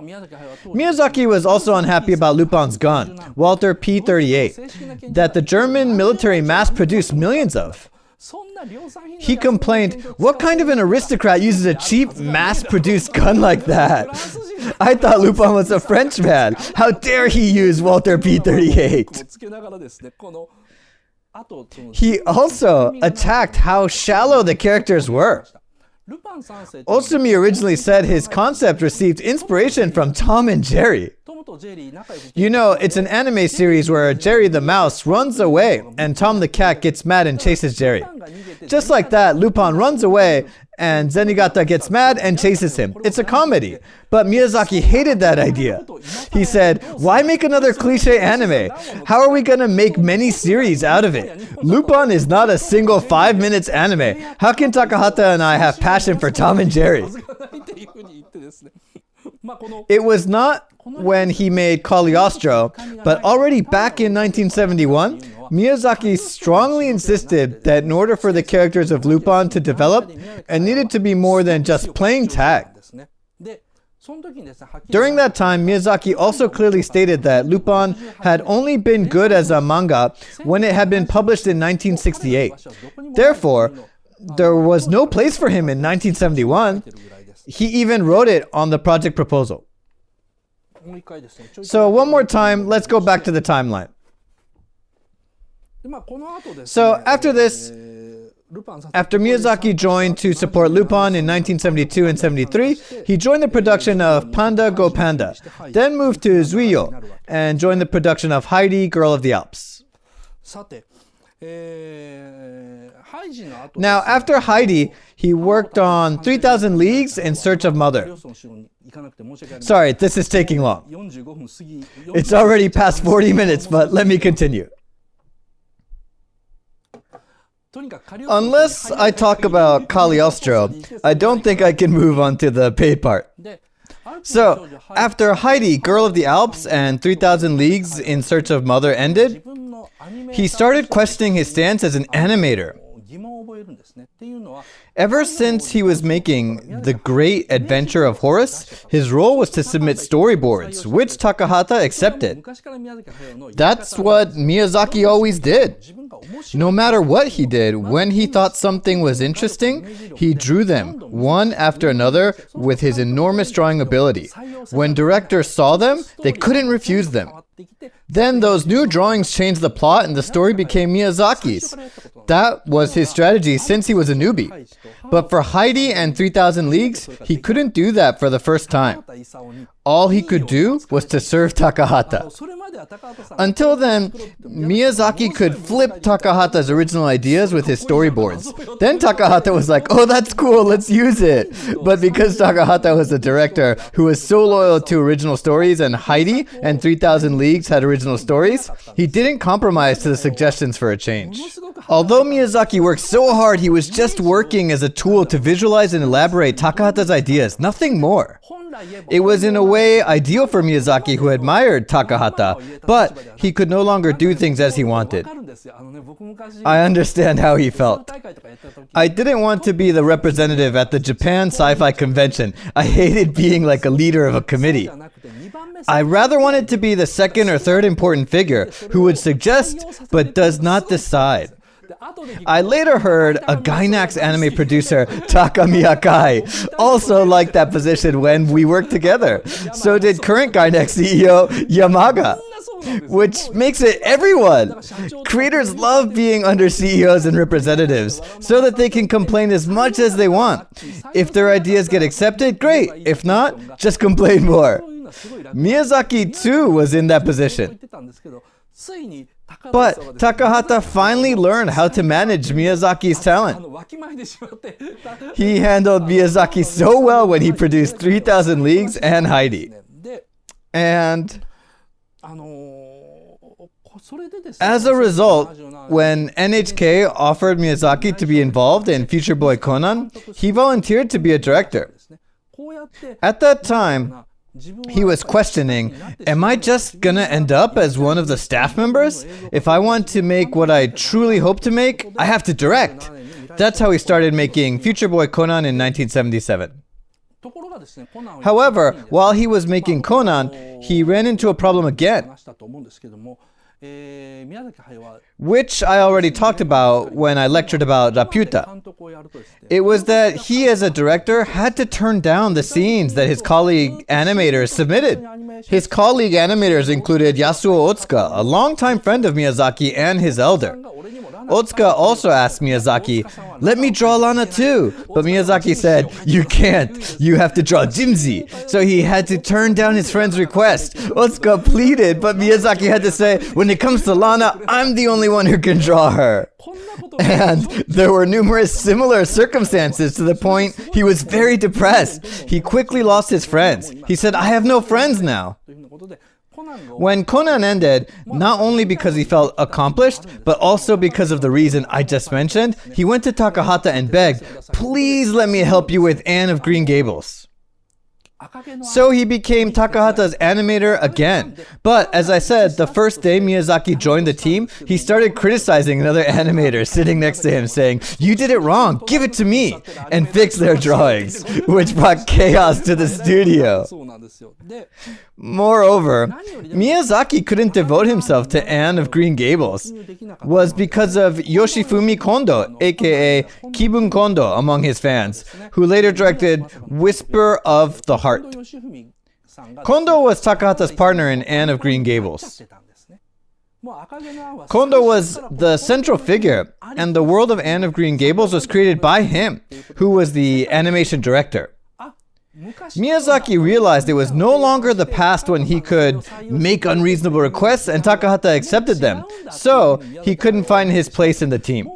Miyazaki was also unhappy about Lupin's gun, Walther P-38, that the German military mass-produced millions of. He complained, "What kind of an aristocrat uses a cheap, mass-produced gun like that? I thought Lupin was a Frenchman. How dare he use Walther P-38?" He also attacked how shallow the characters were. Otsumi originally said his concept received inspiration from Tom and Jerry. You know, it's an anime series where Jerry the mouse runs away and Tom the cat gets mad and chases Jerry. Just like that, Lupin runs away and Zenigata gets mad and chases him. It's a comedy. But Miyazaki hated that idea. He said, "Why make another cliche anime? How are we gonna make many series out of it? Lupin is not a single 5 minutes anime. How can Takahata and I have passion for Tom and Jerry?" It was not when he made Cagliostro, but already back in 1971, Miyazaki strongly insisted that in order for the characters of Lupin to develop, it needed to be more than just playing tag. During that time, Miyazaki also clearly stated that Lupin had only been good as a manga when it had been published in 1968. Therefore, there was no place for him in 1971. He even wrote it on the project proposal. So one more time, let's go back to the timeline. So after this, after Miyazaki joined to support Lupin in 1972 and 73, he joined the production of Panda Go Panda, then moved to Zuiyo and joined the production of Heidi, Girl of the Alps. Now, after Heidi, he worked on 3,000 Leagues in Search of Mother. Sorry, this is taking long. It's already past 40 minutes, but let me continue. Unless I talk about Cagliostro, I don't think I can move on to the paid part. So, after Heidi, Girl of the Alps, and 3,000 Leagues in Search of Mother ended, he started questioning his stance as an animator. Ever since he was making The Great Adventure of Horace, his role was to submit storyboards, which Takahata accepted. That's what Miyazaki always did. No matter what he did, when he thought something was interesting, he drew them, one after another, with his enormous drawing ability. When directors saw them, they couldn't refuse them. Then those new drawings changed the plot and the story became Miyazaki's. That was his strategy since he was a newbie. But for Heidi and 3,000 Leagues, he couldn't do that for the first time. All he could do was to serve Takahata. Until then, Miyazaki could flip Takahata's original ideas with his storyboards. Then Takahata was like, "Oh, that's cool, let's use it." But because Takahata was a director who was so loyal to original stories and Heidi and 3,000 Leagues had original stories, he didn't compromise to the suggestions for a change. Although Miyazaki worked so hard, he was just working as a tool to visualize and elaborate Takahata's ideas, nothing more. It was in a way ideal for Miyazaki, who admired Takahata, but he could no longer do things as he wanted. I understand how he felt. I didn't want to be the representative at the Japan Sci-Fi Convention. I hated being like a leader of a committee. I rather wanted to be the second or third important figure who would suggest but does not decide. I later heard a Gainax anime producer, Taka Miyakai, also liked that position when we worked together. So did current Gainax CEO, Yamaga. Which makes it everyone. Creators love being under CEOs and representatives so that they can complain as much as they want. If their ideas get accepted, great. If not, just complain more. Miyazaki too was in that position. But Takahata finally learned how to manage Miyazaki's talent. He handled Miyazaki so well when he produced 3,000 Leagues and Heidi. And as a result, when NHK offered Miyazaki to be involved in Future Boy Conan, he volunteered to be a director. At that time, he was questioning, am I just gonna end up as one of the staff members? If I want to make what I truly hope to make, I have to direct. That's how he started making Future Boy Conan in 1977. However, while he was making Conan, he ran into a problem again, which I already talked about when I lectured about Laputa. It was that he, as a director, had to turn down the scenes that his colleague animators submitted. His colleague animators included Yasuo Otsuka, a longtime friend of Miyazaki and his elder. Otsuka also asked Miyazaki, "Let me draw Lana too," but Miyazaki said, "You can't, you have to draw Jimzy." So he had to turn down his friend's request. Otsuka pleaded, but Miyazaki had to say, "When it comes to Lana, I'm the only one who can draw her." And there were numerous similar circumstances to the point he was very depressed. He quickly lost his friends. He said, "I have no friends now." When Conan ended, not only because he felt accomplished, but also because of the reason I just mentioned, he went to Takahata and begged, "Please let me help you with Anne of Green Gables." So he became Takahata's animator again. But as I said, the first day Miyazaki joined the team, he started criticizing another animator sitting next to him, saying, "You did it wrong, give it to me," and fix their drawings, which brought chaos to the studio. Moreover, Miyazaki couldn't devote himself to Anne of Green Gables was because of Yoshifumi Kondo, aka Kibun Kondo among his fans, who later directed Whisper of the Heart. Kondo was Takahata's partner in Anne of Green Gables. Kondo was the central figure, and the world of Anne of Green Gables was created by him, who was the animation director. Miyazaki realized it was no longer the past when he could make unreasonable requests and Takahata accepted them, so he couldn't find his place in the team.